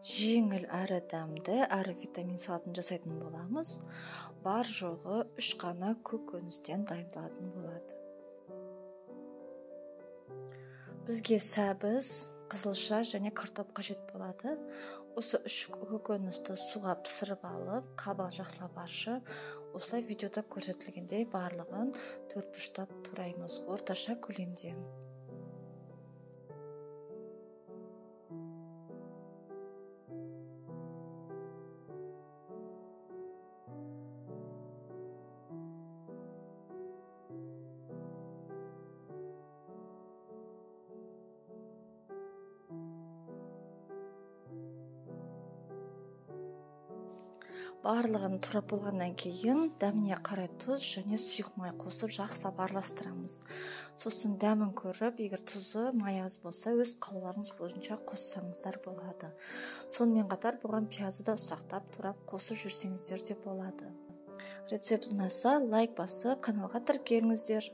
Жеңіл әрі дәмді, әрі витамин салатын жасайтын боламыз. Бар жоғы 3 қана көкөністен дайындалатын болады. Бізге сәбіз, қызылша және картоп қажет болады. Осы 3 көкөністі суға пісіріп алып, қабығын жақсылап аршып, осылай видеода көрсетілгендей барлығын 4 бұрыштап тураймыз орташа көлемде. Барлығын турап болғаннан кейін дәміне қарай тұз және сұйық май қосып жақсылап араластырамыз. Сосын дәмін көріп, егер тұзы май аз болса, өз қалауларыңыз бойынша қоссаңыздар болады. Сонымен қатар бұған пиязды да ұсақтап турап қосып жүрсеңіздер де болады. Рецепт ұнаса, лайк басып, каналға тіркеліңіздер.